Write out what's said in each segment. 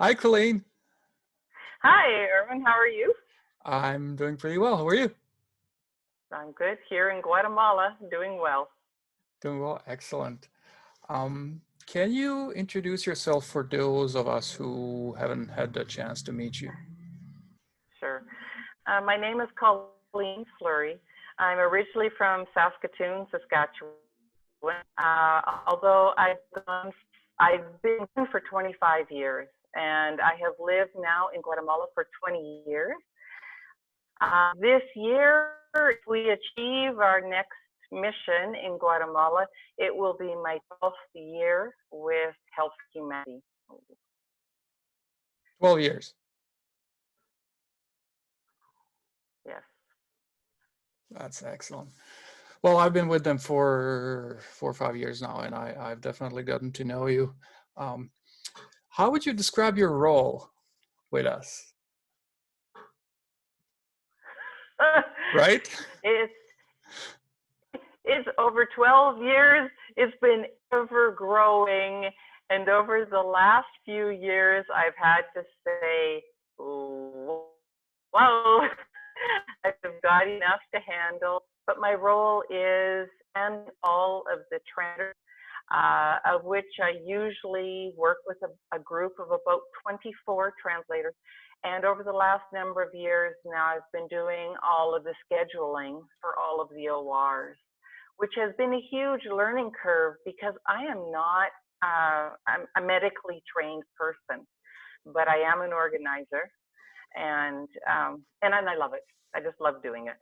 Hi, Colleen. Hi, Erwin. How are you? I'm doing pretty well. How are you? I'm good here in Guatemala, doing well. Doing well. Excellent. Can you introduce yourself for those of us who haven't had the chance to meet you? Sure. My name is Colleen Fleury. I'm originally from Saskatoon, Saskatchewan. Although I've been for 25 years, and I have lived now in Guatemala for 20 years. This year, if we achieve our next mission in Guatemala, it will be my 12th year with Health Humanity. 12 years. Yes. That's excellent. Well, I've been with them for 4 or 5 years now, and I've definitely gotten to know you. Um, how would you describe your role with us? Right? it's it's over 12 years. It's been ever growing, and over the last few years, I've had to say, whoa, I've got enough to handle. But my role is and all of the trainers, of which I usually work with a group of about 24 translators. And over the last number of years now, I've been doing all of the scheduling for all of the ORs, which has been a huge learning curve because I am not I'm a medically trained person, but I am an organizer, and I love it. I just love doing it.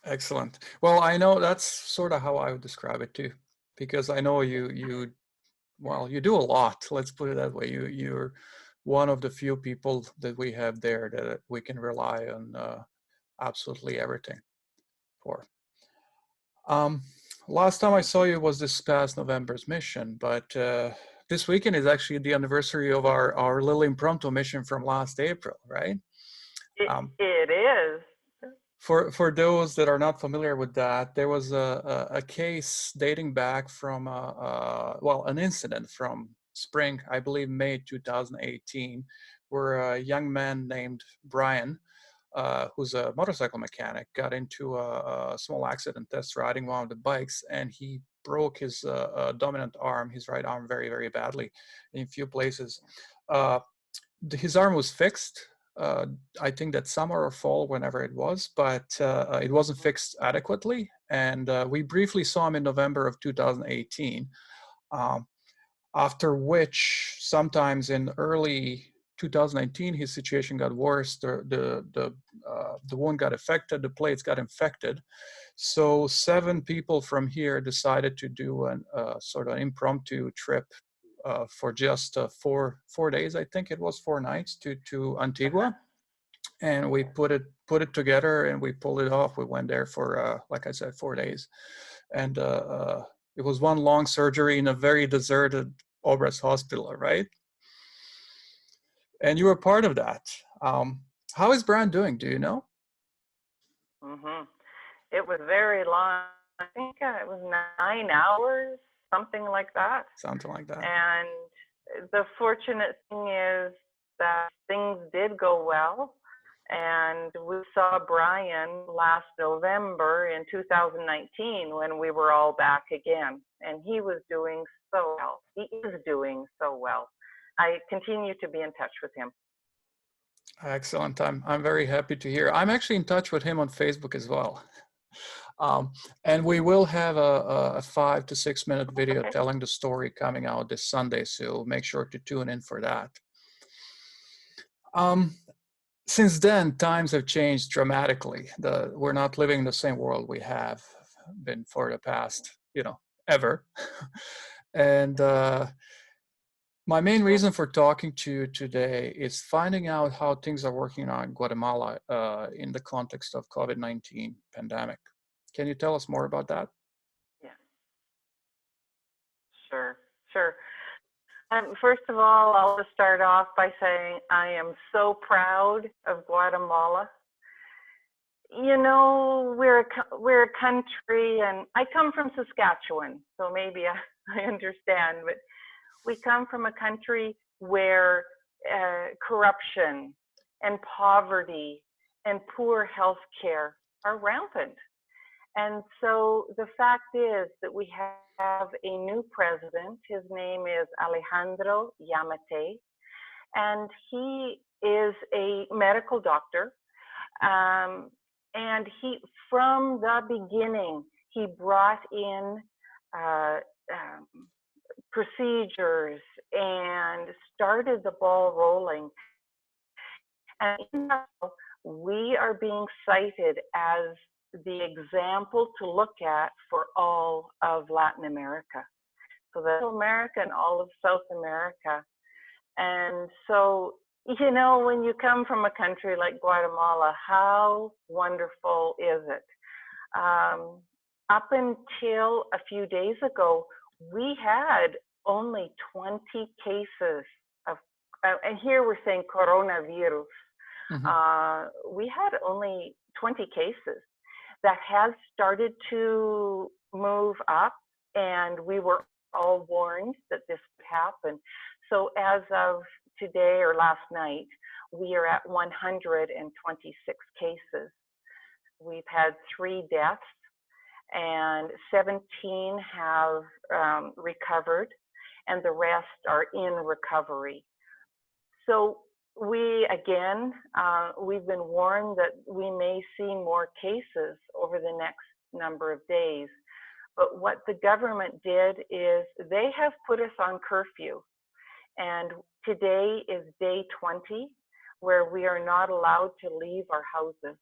Excellent. Well, I know that's sort of how I would describe it too, because I know you do a lot. Let's put it that way. You're one of the few people that we have there that we can rely on absolutely everything for. Um, last time I saw you was this past November's mission, but this weekend is actually the anniversary of our little impromptu mission from last April, right? It is. For those that are not familiar with that, there was a case dating back from well, an incident from spring, I believe May 2018, where a young man named Brian, who's a motorcycle mechanic, got into a small accident test riding one of the bikes, and he broke his dominant arm, his right arm, very, very badly in a few places. His arm was fixed. I think that summer or fall, whenever it was, but it wasn't fixed adequately. And we briefly saw him in November of 2018, after which, sometimes in early 2019, his situation got worse. The wound got affected, the plates got infected. So 7 people from here decided to do a sort of impromptu trip for just 4 days. I think it was 4 nights to Antigua, and we put it together and we pulled it off. We went there for like I said, 4 days, and it was one long surgery in a very deserted Obras Hospital, right? And you were part of that. How is Brian doing? Do you know? Mm-hmm. It was very long. I think it was 9 hours, something like that. Something like that. And the fortunate thing is that things did go well. And we saw Brian last November in 2019 when we were all back again. And he was doing so well. He is doing so well. I continue to be in touch with him. Excellent. I'm very happy to hear. I'm actually in touch with him on Facebook as well. And we will have a 5 to 6 minute video telling the story coming out this Sunday, so make sure to tune in for that. Since then, times have changed dramatically. We're not living in the same world we have been for the past, ever. And my main reason for talking to you today is finding out how things are working out in Guatemala in the context of COVID-19 pandemic. Can you tell us more about that? Yeah, sure. First of all, I'll just start off by saying I am so proud of Guatemala. We're a country, and I come from Saskatchewan, so maybe I understand, but We come from a country where corruption and poverty and poor health care are rampant. And so the fact is that we have a new president. His name is Alejandro Yamate, and he is a medical doctor. And he, from the beginning, he brought in procedures and started the ball rolling. And now we are being cited as the example to look at for all of Latin America. So that's America and all of South America. And so, you know, when you come from a country like Guatemala, how wonderful is it? Up until a few days ago, we had only 20 cases of, and here we're saying coronavirus. We had only 20 cases. That has started to move up, and we were all warned that this would happen. So as of today or last night, we are at 126 cases. We've had 3 deaths, and 17 have recovered, and the rest are in recovery. So we, again, we've been warned that we may see more cases over the next number of days. But what the government did is they have put us on curfew. And today is day 20, where we are not allowed to leave our houses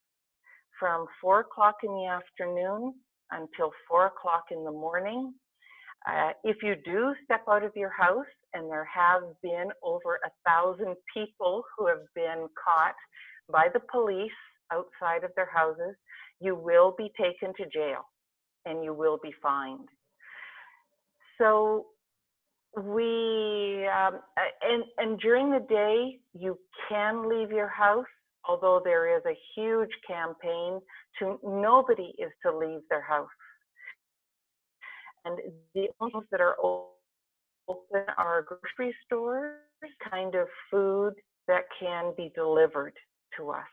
from 4 o'clock in the afternoon until 4 o'clock in the morning. If you do step out of your house, and there have been over 1,000 people who have been caught by the police outside of their houses, you will be taken to jail and you will be fined. So we, and during the day, you can leave your house, although there is a huge campaign to nobody is to leave their house. And the only things that are open are grocery stores, kind of food that can be delivered to us.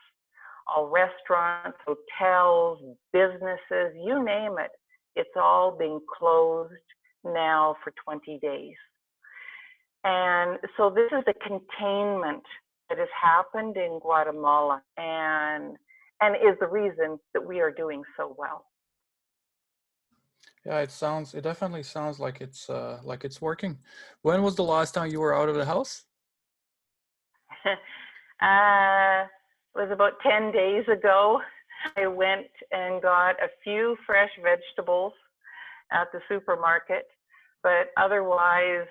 All restaurants, hotels, businesses, you name it, it's all being closed now for 20 days. And so this is the containment that has happened in Guatemala, and is the reason that we are doing so well. Yeah, it definitely sounds like it's working. When was the last time you were out of the house? It was about 10 days ago. I went and got a few fresh vegetables at the supermarket, but otherwise,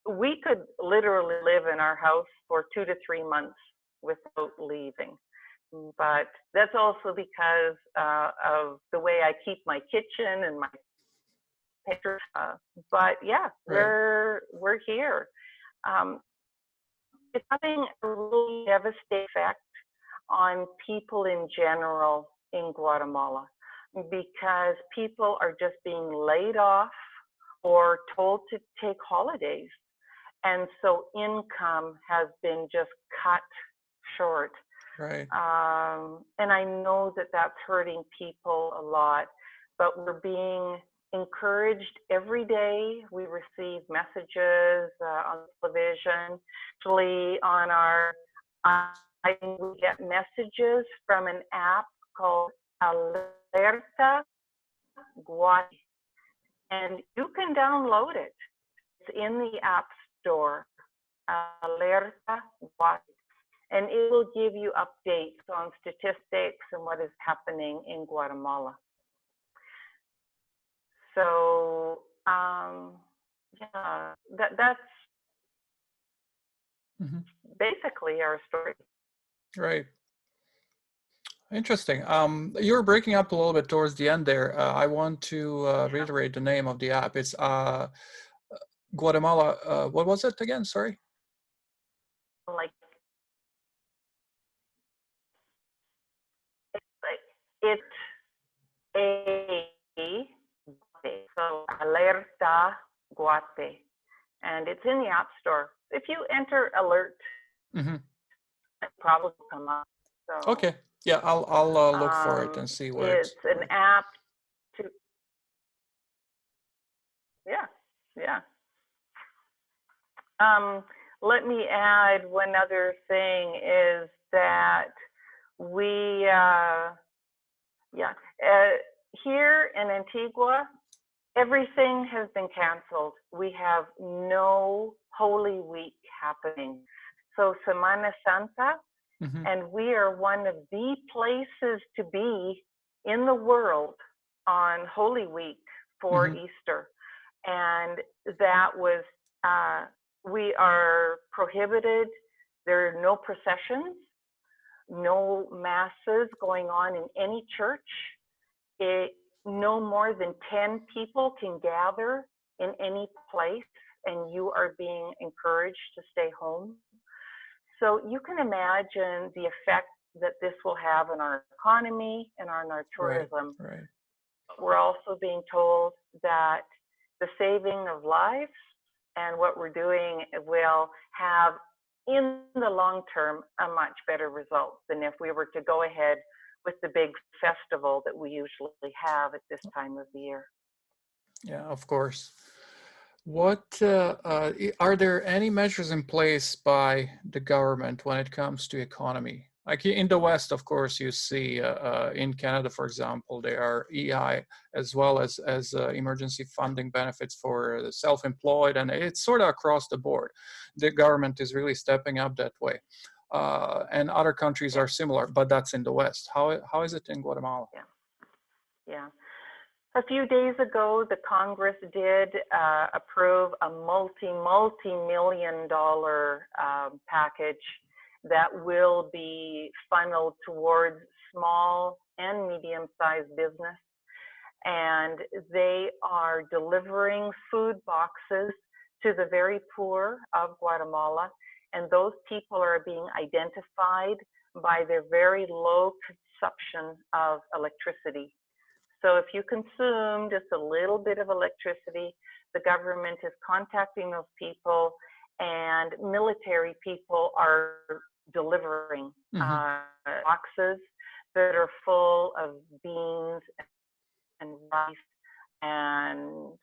we could literally live in our house for 2 to 3 months without leaving. But that's also because of the way I keep my kitchen and my pictures. But yeah, Right. we're here. It's having a really devastating effect on people in general in Guatemala, because people are just being laid off or told to take holidays. And so income has been just cut short. Right. And I know that that's hurting people a lot, but we're being encouraged every day. We receive messages on television, actually on our, we get messages from an app called Alerta Guate, and you can download it. It's in the App Store, Alerta Guate, and it will give you updates on statistics and what is happening in Guatemala. So yeah, that's basically our story. Right. Interesting. You were breaking up a little bit towards the end there. I want to reiterate the name of the app. It's Guatemala. What was it again? Sorry. Like it's a so Alerta Guate. and it's in the App Store. If you enter alert, Mm-hmm. it probably will come up. So Okay. Yeah, I'll look for it and see where it's an where app to, yeah, yeah. Let me add one other thing is that we, here in Antigua, everything has been canceled. We have no Holy Week happening. So Semana Santa, Mm-hmm. and we are one of the places to be in the world on Holy Week for Mm-hmm. Easter. And that was, we are prohibited. There are no processions, no masses going on in any church. No more than 10 people can gather in any place, and you are being encouraged to stay home. So you can imagine the effect that this will have on our economy and on our Right, tourism. right. We're also being told that the saving of lives and what we're doing will have, in the long term, a much better result than if we were to go ahead with the big festival that we usually have at this time of the year. Yeah, of course. What are there any measures in place by the government when it comes to economy? Like in the West, of course, you see in Canada, for example, there are EI as well as emergency funding benefits for the self-employed, and it's sort of across the board. The government is really stepping up that way, and other countries are similar, but that's in the West. How is it in Guatemala? Yeah, yeah. A few days ago, the Congress did approve a multi-million dollar package that will be funneled towards small and medium-sized business. And they are delivering food boxes to the very poor of Guatemala. And those people are being identified by their very low consumption of electricity. So if you consume just a little bit of electricity, the government is contacting those people, and military people are delivering boxes that are full of beans and rice and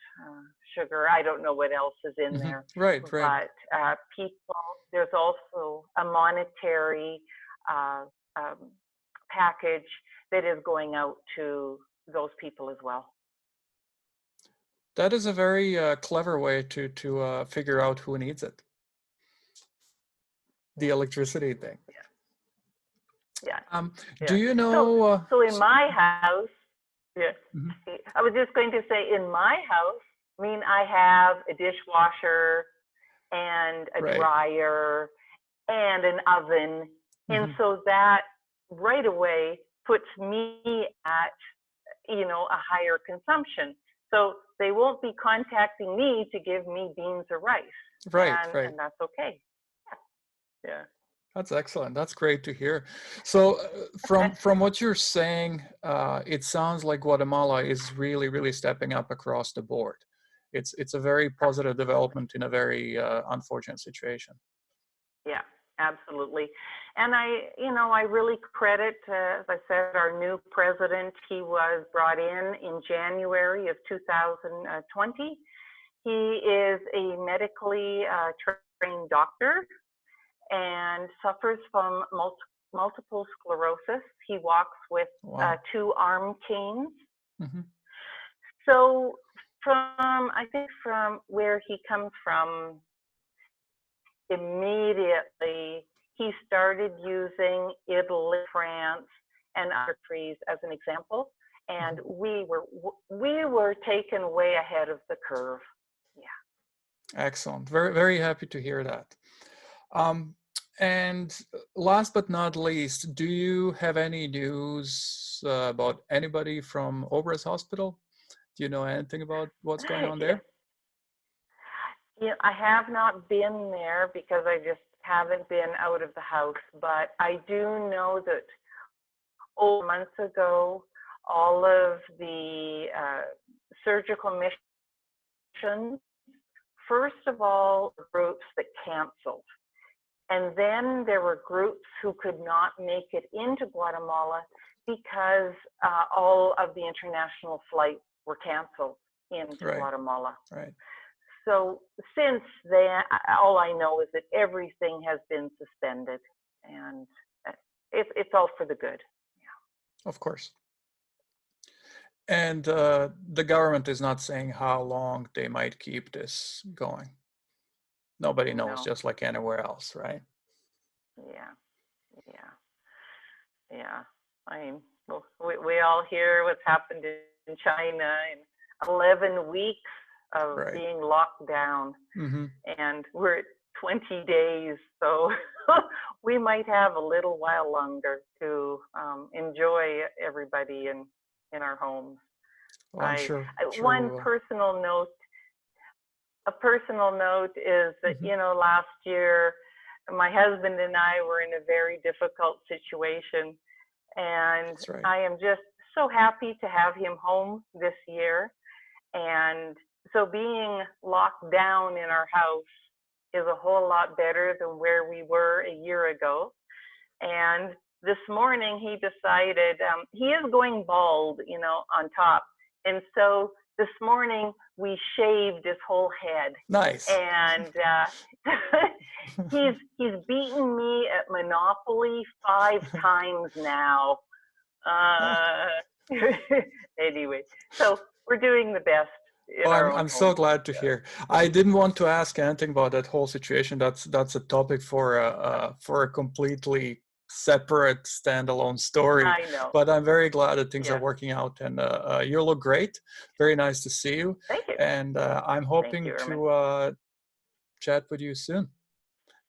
sugar. I don't know what else is in there. Right, right. But people, there's also a monetary package that is going out to those people as well. That is a very clever way to figure out who needs it. The electricity thing. Yeah. Do you know? So in my house, Mm-hmm. I was just going to say, in my house, I mean, I have a dishwasher and a dryer and an oven, and so that right away puts me at, a higher consumption. So they won't be contacting me to give me beans or rice. Right, and that's okay. Yeah. That's excellent. That's great to hear. So from what you're saying, it sounds like Guatemala is really, really stepping up across the board. It's a very positive development in a very unfortunate situation. Yeah, absolutely. And I really credit, as I said, our new president. He was brought in January of 2020. He is a medically trained doctor and suffers from multiple sclerosis. He walks with 2 arm canes. So from where he comes from, immediately he started using Italy, France, and other countries as an example, and we were taken way ahead of the curve. Yeah. Excellent. Very, very happy to hear that. And last but not least, do you have any news about anybody from Obras Hospital? Do you know anything about what's going on there? Yeah, I have not been there because I just haven't been out of the house, but I do know that months ago, all of the surgical missions first of all, groups that canceled. And then there were groups who could not make it into Guatemala because all of the international flights were canceled into Guatemala. Right. So since then, all I know is that everything has been suspended, and it's all for the good. Yeah. Of course. And the government is not saying how long they might keep this going. Nobody knows, No. just like anywhere else, right? Yeah. I mean, we all hear what's happened in China in 11 weeks of being locked down, and we're at 20 days, so we might have a little while longer to enjoy everybody in our homes. Well, I'm sure. One personal note. A personal note is that, you know, last year, my husband and I were in a very difficult situation, and I am just so happy to have him home this year. And so being locked down in our house is a whole lot better than where we were a year ago. And this morning he decided, he is going bald, you know, on top. And so this morning we shaved his whole head. Nice. And he's beaten me at Monopoly 5 times now. Anyway, so we're doing the best. I'm so glad to hear. I didn't want to ask anything about that whole situation. That's a topic for a completely separate standalone story. I know. But I'm very glad that things are working out, and you look great. Very nice to see you. Thank you. And I'm hoping to chat with you soon.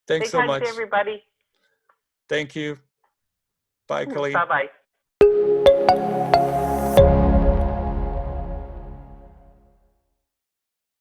Thanks so much. Thanks, everybody. Thank you. Bye, Colleen. Bye-bye.